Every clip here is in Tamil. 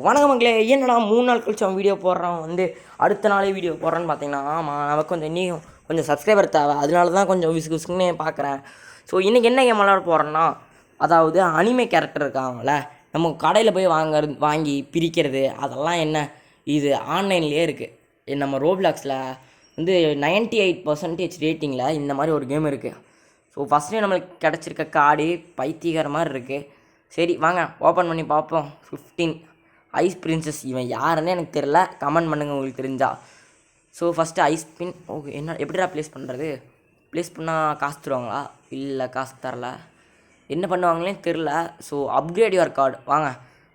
வணக்கம் மக்களே, என்னடா 3 நாள் கழிச்சு அவன் வீடியோ போடுறான் அடுத்த நாளே வீடியோ போடுறான்னு பார்த்தீங்கன்னா, ஆமாம் நமக்கு கொஞ்சம் இன்னும் கொஞ்சம் சப்ஸ்கிரைபர் தேவை. அதனால தான் கொஞ்சம் விசுக்குன்னு பார்க்குறேன். ஸோ இன்றைக்கி என்ன கேம் விளாட போகிறேன்னா, அதாவது அனிமே கேரக்டர் இருக்காங்கள, நம்ம கடையில் போய் வாங்கி பிரிக்கிறது அதெல்லாம் என்ன, இது ஆன்லைன்லேயே இருக்குது. நம்ம ரோப்ளாக்ஸில் 98% ரேட்டிங்கில் இந்த மாதிரி ஒரு கேம் இருக்குது. ஸோ ஃபஸ்ட்டு நம்மளுக்கு கிடச்சிருக்க கார்டு பைத்தியக்கார மாதிரி இருக்குது. சரி வாங்க ஓப்பன் பண்ணி பார்ப்போம். 15 ஐஸ் பிரின்சஸ். இவன் யாருன்னு எனக்கு தெரில, கமெண்ட் பண்ணுங்கள் உங்களுக்கு தெரிஞ்சா. ஸோ ஃபஸ்ட்டு ஐஸ் பின். ஓகே, என்ன எப்படிடா ப்ளேஸ் பண்ணுறது? ப்ளேஸ் பண்ணால் காசு தருவாங்களா? இல்லை, காசு தரல. என்ன பண்ணுவாங்களே தெரில. So upgrade your card. வாங்க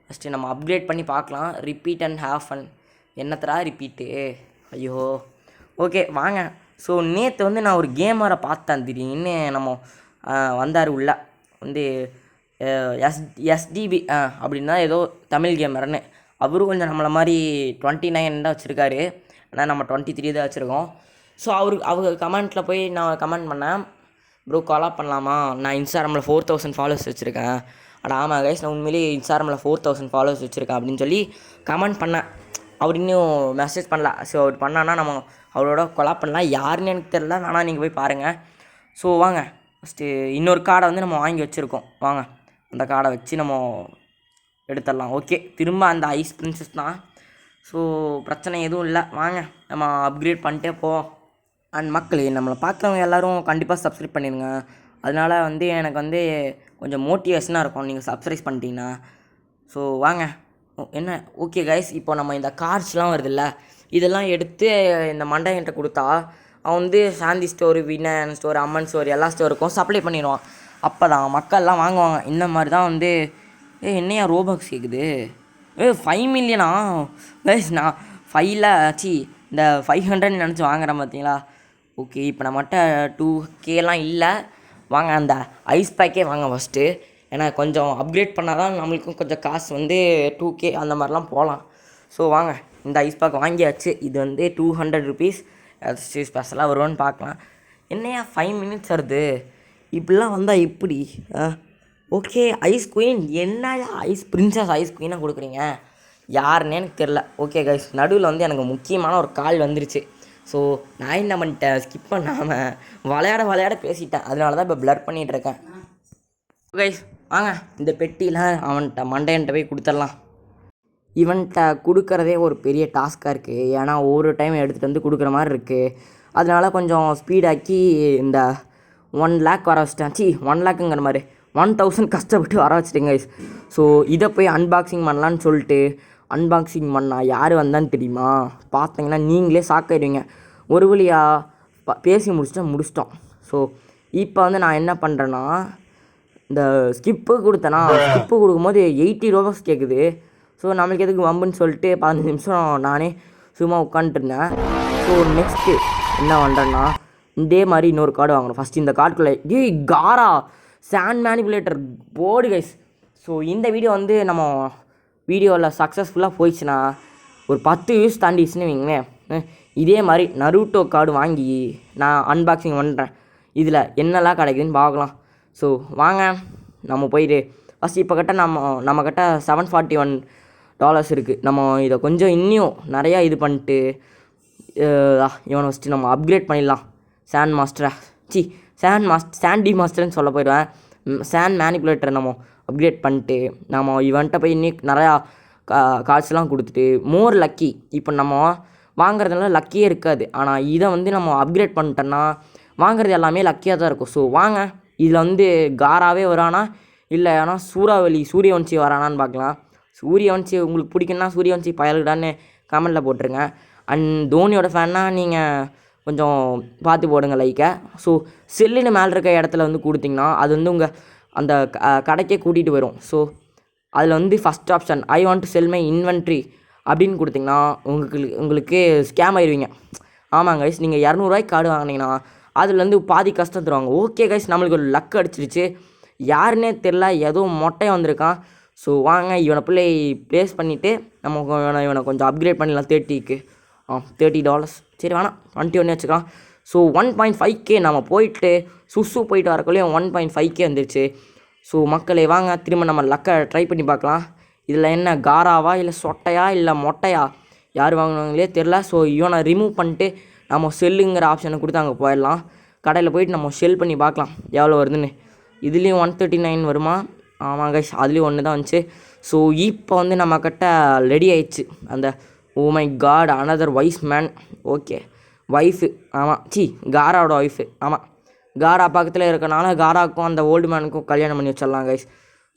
ஃபஸ்ட்டு நம்ம அப்கிரேட் பண்ணி பார்க்கலாம். Repeat and have fun. என்னத்தரா ரிப்பீட்டு? ஐயோ, ஓகே வாங்க. ஸோ நேற்று நான் ஒரு கேமரை பார்த்தேன். திடீர்னு நம்ம வந்தார் உள்ள எஸ்டிபி அப்படின்னா ஏதோ தமிழ் கேமர்னு. அவரும் கொஞ்சம் நம்மளை மாதிரி 29 தான் வச்சுருக்காரு. ஆனால் நம்ம 23 தான் வச்சுருக்கோம். ஸோ அவங்க கமெண்ட்டில் போய் நான் கமெண்ட் பண்ணேன், ப்ரோ காலாக பண்ணலாமா, நான் இன்ஸ்டாகிராமில் 4000 ஃபாலோவர்ஸ் வச்சுருக்கேன். அட ஆமாம் கைஸ், நான் உண்மையிலேயே இன்ஸ்டாகிராமில் 4000 ஃபாலோவர்ஸ் வச்சுருக்கேன் அப்படின்னு சொல்லி கமெண்ட் பண்ணேன். அவர் இன்னும் மெசேஜ் பண்ணல. ஸோ அவர் பண்ணான்னா நம்ம அவரோட கொலாப் பண்ணலாம். யாருன்னு எனக்கு தெரில, ஆனால் நீங்கள் போய் பாருங்கள். ஸோ வாங்க ஃபஸ்ட்டு இன்னொரு கார்டை நம்ம வாங்கி வச்சுருக்கோம். வாங்க அந்த கார்டை வச்சு நம்ம எடுத்துடலாம். ஓகே, திரும்ப அந்த ஐஸ் பிரின்சஸ் தான். ஸோ பிரச்சனை எதுவும் இல்லை. வாங்க நம்ம அப்கிரேட் பண்ணிட்டே போவோம். அண்ட் மக்களே, நம்மளை பார்க்குறவங்க எல்லோரும் கண்டிப்பாக சப்ஸ்கிரைப் பண்ணிடுங்க. அதனால் எனக்கு கொஞ்சம் மோட்டிவேஷனாக இருக்கும் நீங்கள் சப்ஸ்கிரைப் பண்ணிட்டீங்கன்னா. ஸோ வாங்க என்ன. ஓகே கைஸ், இப்போ நம்ம இந்த கார்ட்ஸ்லாம் வருதுல்ல, இதெல்லாம் எடுத்து இந்த மண்டையன்ட்ட கொடுத்தா அவன் சாந்தி ஸ்டோரு, வினன் ஸ்டோர், அம்மன் ஸ்டோர் எல்லா ஸ்டோருக்கும் சப்ளை பண்ணிடுவான். அப்போ தான் மக்கள்லாம் வாங்குவாங்க. இந்த மாதிரி தான் என்னையா ரோபாக்ஸ் கேட்குது? 5 மில்லியனா கைஸ்? நான் 5ல் இந்த 500 நினச்சி வாங்குறேன் பார்த்தீங்களா? ஓகே, இப்போ நம்மகிட்ட 2Kலாம் இல்லை. வாங்க அந்த ஐஸ் பேக்கே வாங்க ஃபஸ்ட்டு. ஏன்னா கொஞ்சம் அப்கிரேட் பண்ணால் தான் நம்மளுக்கும் கொஞ்சம் காசு 2K அந்த மாதிரிலாம் போகலாம். ஸோ வாங்க இந்த ஐஸ் பேக் வாங்கியாச்சு. இது 200 ருபீஸ். ஸ்பெஷலாக வருவான்னு பார்க்கலாம். என்னையா 5 மினிட்ஸ் வருது? இப்படிலாம் வந்தால் எப்படி? Okay, ice queen. என்னையா ஐஸ் பிரின்சஸ் ஐஸ் குயினாக கொடுக்குறீங்க? யாருன்னே எனக்கு தெரில. ஓகே கைஸ், நடுவில் எனக்கு முக்கியமான ஒரு கால் வந்துருச்சு. ஸோ நான் என்ன பண்ணிட்டேன், ஸ்கிப் பண்ணாமல் விளையாட பேசிட்டேன். அதனால தான் இப்போ பிளர் பண்ணிகிட்ருக்கேன். கைஸ் வாங்க இந்த பெட்டியில் அவன்கிட்ட மண்டையன்ட்ட போய் கொடுத்துடலாம். இவன்கிட்ட கொடுக்குறதே ஒரு பெரிய டாஸ்க்காக இருக்குது. ஏன்னா ஒரு டைம் எடுத்துகிட்டு கொடுக்குற மாதிரி இருக்குது. அதனால கொஞ்சம் ஸ்பீடாக்கி இந்த 1 லேக் வர வச்சிட்டேன். 1 லேக்குங்கிற மாதிரி 1000 கஷ்டப்பட்டு வர வச்சிட்டேங்க கைஸ். ஸோ இதை போய் அன்பாக்சிங் பண்ணலான்னு சொல்லிட்டு அன்பாக்சிங் பண்ணால் யார் வந்தான்னு தெரியுமா? பார்த்தீங்கன்னா நீங்களே ஷாக்காயிடுவீங்க. ஒரு வழியாக பேசி முடிச்சிட்டோம். ஸோ இப்போ நான் என்ன பண்ணுறேன்னா, இந்த ஸ்கிப்பு கொடுத்தேன்னா, ஸ்கிப்பு கொடுக்கும்போது 80 ரோபாக்ஸ் கேட்குது. ஸோ நம்மளுக்கு எதுக்கு வம்புன்னு சொல்லிட்டு 15 நிமிஷம் நானே சும்மா உட்காந்துருந்தேன். ஸோ நெக்ஸ்ட்டு என்ன பண்ணுறேன்னா, இதே மாதிரி இன்னொரு கார்டு வாங்கணும். ஃபஸ்ட்டு இந்த கார்டுக்குள்ளே Kara sand manipulator board guys. So இந்த வீடியோ நம்ம வீடியோவில் சக்ஸஸ்ஃபுல்லாக போயிடுச்சுன்னா ஒரு 10 வியூஸ் தாண்டிச்சுன்னு வைங்களேன், இதே மாதிரி நருட்டோ கார்டு வாங்கி நான் அன்பாக்சிங் பண்ணுறேன். இதில் என்னெல்லாம் கிடைக்குதுன்னு பார்க்கலாம். ஸோ வாங்க நம்ம போயிட்டு ஃபஸ்ட் இப்போ நம்மக்கிட்ட $741 இருக்குது. நம்ம இதை கொஞ்சம் இன்னும் நிறையா இது பண்ணிட்டு இவனை ஃபஸ்ட்டு நம்ம அப்கிரேட் பண்ணிடலாம். சாண்டி மாஸ்டர்னு சொல்ல போயிடுவேன். சாண்ட் மேனிபுலேட்டர் நம்ம அப்கிரேட் பண்ணிட்டு நம்ம இவன்கிட்ட போய் இன்னும் நிறையா கார்ட்ஸ்லாம் கொடுத்துட்டு மோர் லக்கி. இப்போ நம்ம வாங்குறதுனால லக்கியே இருக்காது. ஆனால் இதை நம்ம அப்கிரேட் பண்ணிட்டோன்னா வாங்குறது எல்லாமே லக்கியாக தான் இருக்கும். ஸோ வாங்க இதில் காராவே வரானா இல்லை ஆனால் சூரியவன்சி வரானான்னு பார்க்கலாம். சூரியவன்சி உங்களுக்கு பிடிக்குன்னா சூரியவன்சி பயலுடான்னு கமெண்டில் போட்டுருங்க. அண்ட் தோனியோட ஃபேன்னா நீங்கள் கொஞ்சம் பார்த்து போடுங்க லைக்கை. ஸோ செல்லுன்னு மேலே இருக்க இடத்துல கொடுத்திங்கன்னா அது உங்கள் அந்த கடைக்கே கூட்டிகிட்டு வரும். ஸோ அதில் first option I want to sell my inventory அப்படின்னு கொடுத்திங்கன்னா உங்களுக்கு ஸ்கேம் ஆயிடுவீங்க. ஆமாங்க கைஸ், நீங்கள் 200 ரூபாய்க்கு கார்டு வாங்கினீங்கன்னா அதில் பாதி கஷ்டம் தருவாங்க. ஓகே கைஸ், நம்மளுக்கு ஒரு லக் அடிச்சிருச்சு. யாருன்னே தெரில, ஏதோ மொட்டையை வந்திருக்கான். ஸோ வாங்க இவனை ப்ளேஸ் பண்ணிவிட்டு இவனை கொஞ்சம் அப்கிரேட் பண்ணிடலாம். 30க்கு $30. சரி வேணாம், 21 வச்சுக்கலாம். ஸோ 1.5K நம்ம போயிட்டு வரக்குள்ளேயும் 1.5K வந்துருச்சு. ஸோ மக்களே வாங்க திரும்ப நம்ம லக்கை ட்ரை பண்ணி பார்க்கலாம். இதில் என்ன காராவா இல்லை சொட்டையா இல்லை மொட்டையா யார் வாங்கினாங்களே தெரில. ஸோ இவனை ரிமூவ் பண்ணிட்டு நம்ம செல்லுங்கிற ஆப்ஷனை கொடுத்து அங்கே போயிடலாம். கடையில் போயிட்டு நம்ம செல் பண்ணி பார்க்கலாம் எவ்வளோ வருதுன்னு. இதுலேயும் 139 வருமா? ஆமாம் கைஸ், அதுலேயும் ஒன்று தான் வந்துச்சு. ஸோ இப்போ வந்து நம்மக்கிட்ட ரெடி ஆயிடுச்சு அந்த oh my god another wise man. Okay wife, ஆமாம் காராவோட ஒய்ஃபு. ஆமாம், காரா பக்கத்தில் இருக்கனால காராவுக்கும் அந்த ஓல்டு மேனுக்கும் கல்யாணம் பண்ணி வச்சிடலாம் கைஸ்.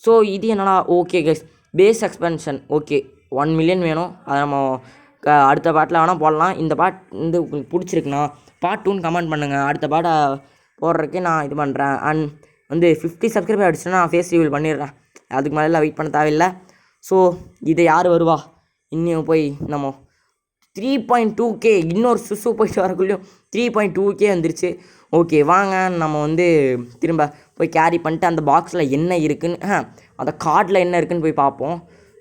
ஸோ இது என்னடா okay guys, base expansion okay 1 million வேணும். அதை நம்ம அடுத்த பாட்டில் வேணால் போடலாம். இந்த பாட் வந்து உங்களுக்கு பிடிச்சிருக்குண்ணா பார்ட் 2ன்னு கமெண்ட் பண்ணுங்கள். அடுத்த பாட்டை போடுறதுக்கு நான் இது பண்ணுறேன். அண்ட் வந்து 50 சப்ஸ்கிரைபர் ஆகிடுச்சுன்னா நான் ஃபேஸ் ரிவீல் பண்ணிடுறேன். அதுக்கு மேலே வெயிட் பண்ண தேவையில்லை. ஸோ இதை யார் வருவா? இன்னும் போய் நம்ம 3.2K இன்னொரு சுசு போயிட்டு வரக்குள்ளேயும் 3.2K வந்துருச்சு. ஓகே வாங்க நம்ம வந்து திரும்ப போய் கேரி பண்ணிட்டு அந்த பாக்ஸில் என்ன இருக்குன்னு அந்த கார்டில் என்ன இருக்குதுன்னு போய் பார்ப்போம்.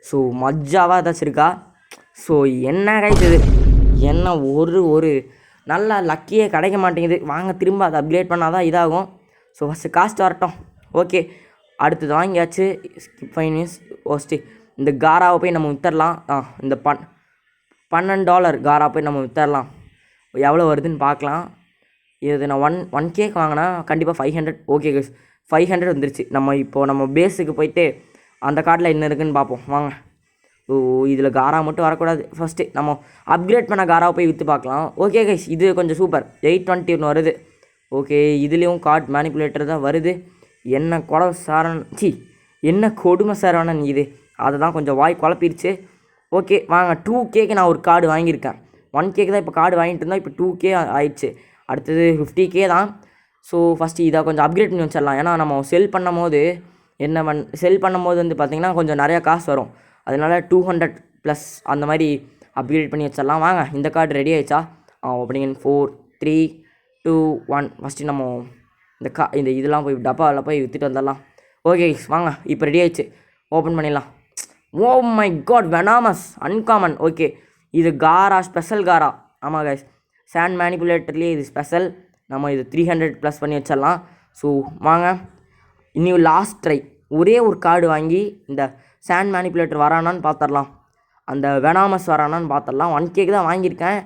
ஸோ மஜாவாக ஏதாச்சும் இருக்கா? ஸோ என்ன கிடைக்குது? என்ன ஒரு நல்ல லக்கியே கிடைக்க மாட்டேங்குது. வாங்க திரும்ப அதை அப்கிரேட் பண்ணால் தான் இதாகும். ஸோ ஃபஸ்ட்டு காஸ்ட் வரட்டும். ஓகே அடுத்தது வாங்கியாச்சு. ஸ்கிப் 5 மினிட்ஸ் ஃபஸ்ட்டு இந்த காராவை போய் நம்ம வித்தரலாம். இந்த $12 காரா போய் நம்ம வித்தரலாம். எவ்வளோ வருதுன்னு பார்க்கலாம். இது நான் 1K வாங்கினா கண்டிப்பாக 500. ஓகே கைஸ் 500 வந்துருச்சு. நம்ம பேஸுக்கு போயிட்டு அந்த கார்டில் என்ன இருக்குதுன்னு பார்ப்போம் வாங்க. ஓ இதில் காரா மட்டும் வரக்கூடாது. ஃபஸ்ட்டு நம்ம அப்கிரேட் பண்ண காராவை போய் விற்று பார்க்கலாம். ஓகே கைஸ் இது கொஞ்சம் சூப்பர் 820 வருது. ஓகே இதுலேயும் கார்ட் மேனிப்புலேட்டர் தான் வருது. என்ன என்ன கொடுமை சாரானன் இது, அதை தான் கொஞ்சம் வாய் குழப்பிடுச்சு. ஓகே வாங்க 2Kக்கு நான் ஒரு கார்டு வாங்கியிருக்கேன். 1Kக்கு தான் இப்போ கார்டு வாங்கிட்டு இருந்தால் இப்போ 2K ஆயிடுச்சு. அடுத்தது 50K தான். ஸோ ஃபஸ்ட்டு இதை கொஞ்சம் அப்கிரேட் பண்ணி வச்சிடலாம். ஏன்னா நம்ம செல் பண்ணும் போது வந்து பார்த்திங்கன்னா கொஞ்சம் நிறையா காசு வரும். அதனால 200+ அந்த மாதிரி அப்கிரேட் பண்ணி வச்சிடலாம். வாங்க இந்த கார்டு ரெடி ஆயிடுச்சா? அப்படிங்க 4 3 2 1 ஃபஸ்ட்டு நம்ம இந்த இதெல்லாம் போய் டப்பாவில் போய் விற்றுட்டு வந்துடலாம். ஓகே வாங்க இப்போ ரெடி ஆயிடுச்சு, ஓப்பன் பண்ணிடலாம். Oh my god venomous uncommon. Okay இது காரா ஸ்பெஷல் காரா. ஆமாம் கைஸ் சாண்ட் மேனிப்புலேட்டர்லேயே இது ஸ்பெஷல். நம்ம இது 300+ பண்ணி வச்சிடலாம். ஸோ வாங்க இன்னும் லாஸ்ட் ட்ரை, ஒரே ஒரு கார்டு வாங்கி இந்த சாண்ட் மேனிப்புலேட்டர் வரானான்னு பார்த்துடலாம், அந்த வெனாமஸ் வரானான்னு பார்த்துடலாம். 1Kக்கு தான் வாங்கியிருக்கேன்.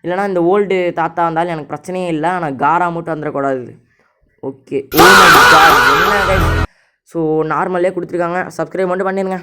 இல்லைனா இந்த ஓல்டு தாத்தா வந்தாலும் எனக்கு பிரச்சனையே இல்லை. ஆனால் காரா மட்டும் வந்துடக்கூடாது. ஓகே ஓ மை காட் என்ன கைஸ். ஸோ நார்மலே கொடுத்துருக்காங்க. சப்ஸ்கிரைப் மட்டும் பண்ணிடுங்க.